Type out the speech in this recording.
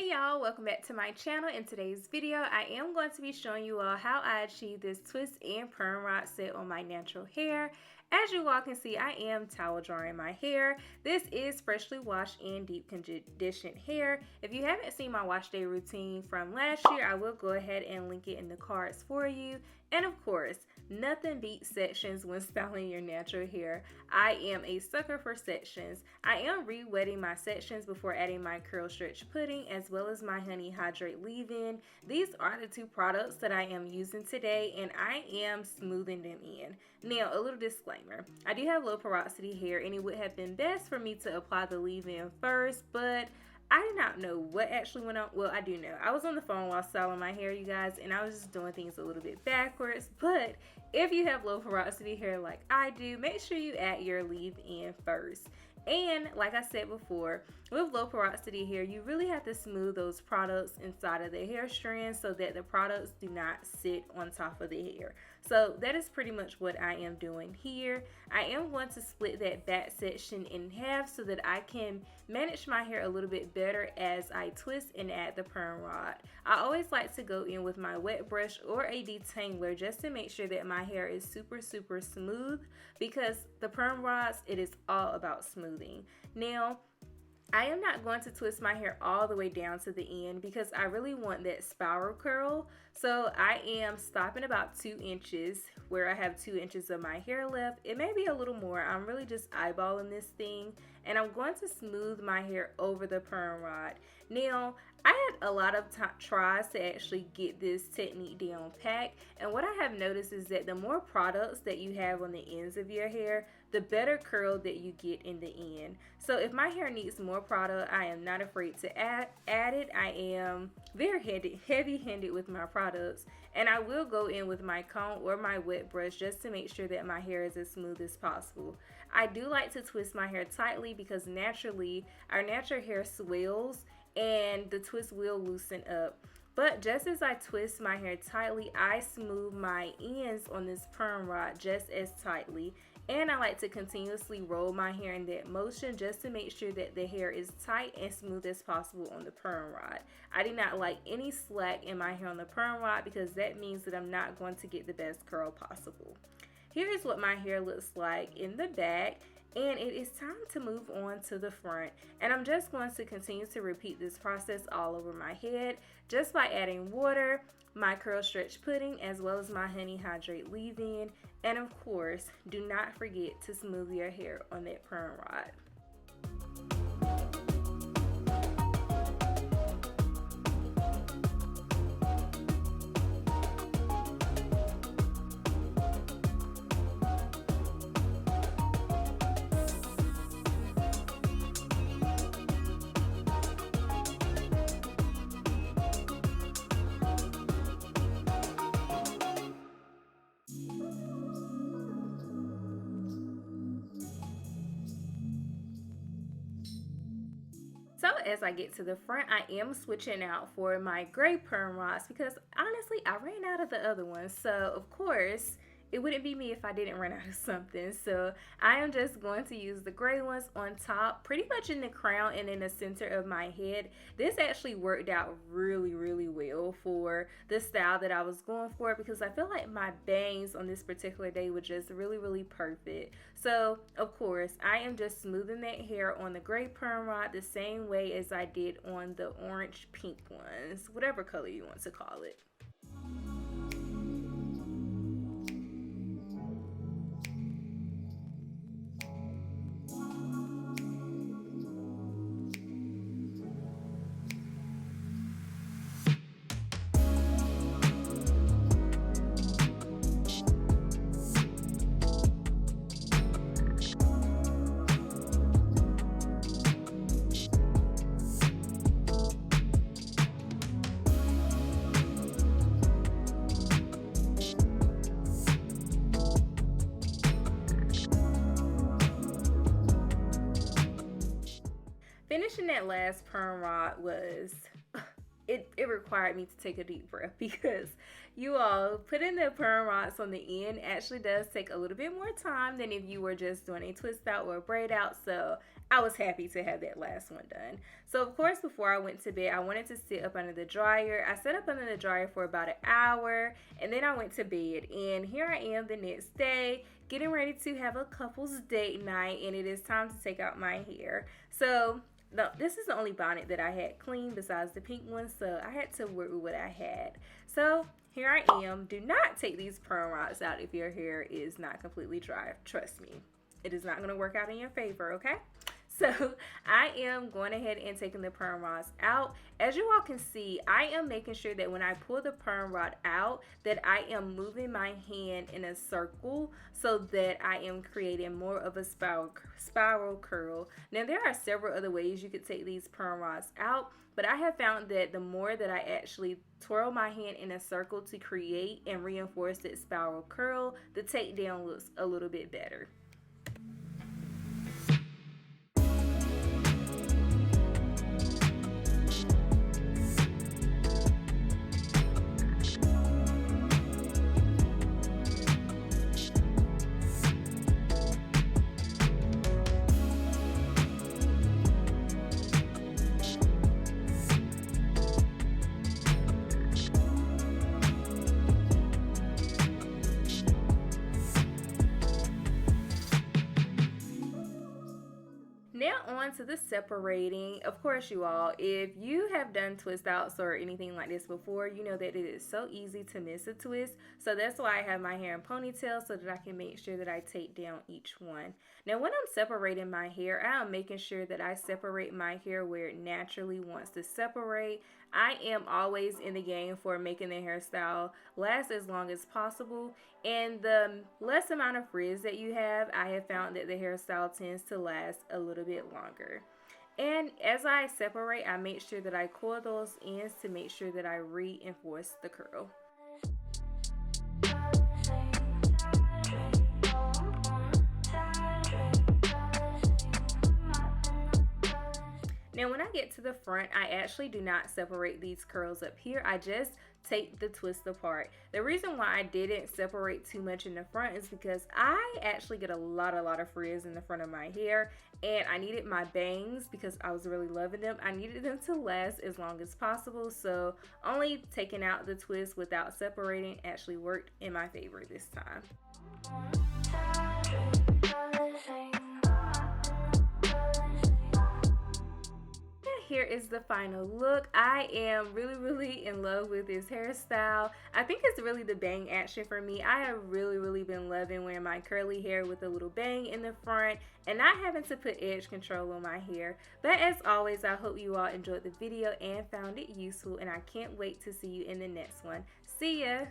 Hey y'all, welcome back to my channel. In today's video, I am going to be showing you all how I achieved this twist and perm rod set on my natural hair. As you all can see, I am towel drying my hair. This is freshly washed and deep conditioned hair. If you haven't seen my wash day routine from last year, I will go ahead and link it in the cards for you. And of course, nothing beats sections when styling your natural hair. I am a sucker for sections. I am re-wetting my sections before adding my curl stretch pudding as well as my honey hydrate leave-in. These are the two products that I am using today, and I am smoothing them in. Now, a little disclaimer. I do have low porosity hair, and it would have been best for me to apply the leave-in first, but I did not know what actually went on. Well, I do know. I was on the phone while styling my hair, you guys, and I was just doing things a little bit backwards. But if you have low porosity hair like I do, make sure you add your leave-in first. And like I said before, with low porosity hair, you really have to smooth those products inside of the hair strand so that the products do not sit on top of the hair. So that is pretty much what I am doing here. I am going to split that back section in half so that I can manage my hair a little bit better as I twist and add the perm rod. I always like to go in with my wet brush or a detangler just to make sure that my hair is super smooth, because the perm rods, it is all about smoothing. Now, I am not going to twist my hair all the way down to the end because I really want that spiral curl. So I am stopping about 2 inches where I have 2 inches of my hair left. It may be a little more. I'm really just eyeballing this thing, and I'm going to smooth my hair over the perm rod. Now, I had a lot of tries to actually get this technique down pat, and what I have noticed is that the more products that you have on the ends of your hair, the better curl that you get in the end. So if my hair needs more product, I am not afraid to add it. I am very heavy-handed with my products, and I will go in with my comb or my wet brush just to make sure that my hair is as smooth as possible. I do like to twist my hair tightly because naturally our natural hair swells and the twist will loosen up. But just as I twist my hair tightly, I smooth my ends on this perm rod just as tightly. And I like to continuously roll my hair in that motion just to make sure that the hair is tight and smooth as possible on the perm rod. I do not like any slack in my hair on the perm rod because that means that I'm not going to get the best curl possible. Here is what my hair looks like in the back, and it is time to move on to the front. And I'm just going to continue to repeat this process all over my head just by adding water, my curl stretch pudding, as well as my honey hydrate leave-in. And of course, do not forget to smooth your hair on that perm rod. So as I get to the front, I am switching out for my gray perm rods because honestly, I ran out of the other ones. So of course, it wouldn't be me if I didn't run out of something. So I am just going to use the gray ones on top, pretty much in the crown and in the center of my head. This actually worked out really well for the style that I was going for because I feel like my bangs on this particular day were just really perfect. So of course, I am just smoothing that hair on the gray perm rod the same way as I did on the orange pink ones, whatever color you want to call it. Finishing that last perm rod was, it required me to take a deep breath because you all, putting the perm rods on the end actually does take a little bit more time than if you were just doing a twist out or a braid out. So I was happy to have that last one done. So of course, before I went to bed, I wanted to sit up under the dryer. I sat up under the dryer for about an hour, and then I went to bed. And here I am the next day, getting ready to have a couple's date night, and it is time to take out my hair. So this is the only bonnet that I had clean besides the pink one, so I had to work with what I had. So here I am. Do not take these perm rods out if your hair is not completely dry. Trust me, it is not going to work out in your favor, okay? So I am going ahead and taking the perm rods out. As you all can see, I am making sure that when I pull the perm rod out, that I am moving my hand in a circle so that I am creating more of a spiral curl. Now there are several other ways you could take these perm rods out, but I have found that the more that I actually twirl my hand in a circle to create and reinforce that spiral curl, the takedown looks a little bit better. Now on to the separating. Of course, you all, if you have done twist outs or anything like this before, you know that it is so easy to miss a twist. So that's why I have my hair in ponytail, so that I can make sure that I take down each one. Now when I'm separating my hair, I am making sure that I separate my hair where it naturally wants to separate. I am always in the game for making the hairstyle last as long as possible, and the less amount of frizz that you have, I have found that the hairstyle tends to last a little bit longer. And as I separate, I make sure that I coil those ends to make sure that I reinforce the curl. Now when I get to the front, I actually do not separate these curls up here. I just take the twist apart. The reason why I didn't separate too much in the front is because I actually get a lot of frizz in the front of my hair, and I needed my bangs, because I was really loving them, I needed them to last as long as possible. So only taking out the twist without separating actually worked in my favor this time. Here is the final look. I am really in love with this hairstyle. I think it's really the bang action for me. I have really been loving wearing my curly hair with a little bang in the front and not having to put edge control on my hair. But as always, I hope you all enjoyed the video and found it useful, and I can't wait to see you in the next one. See ya!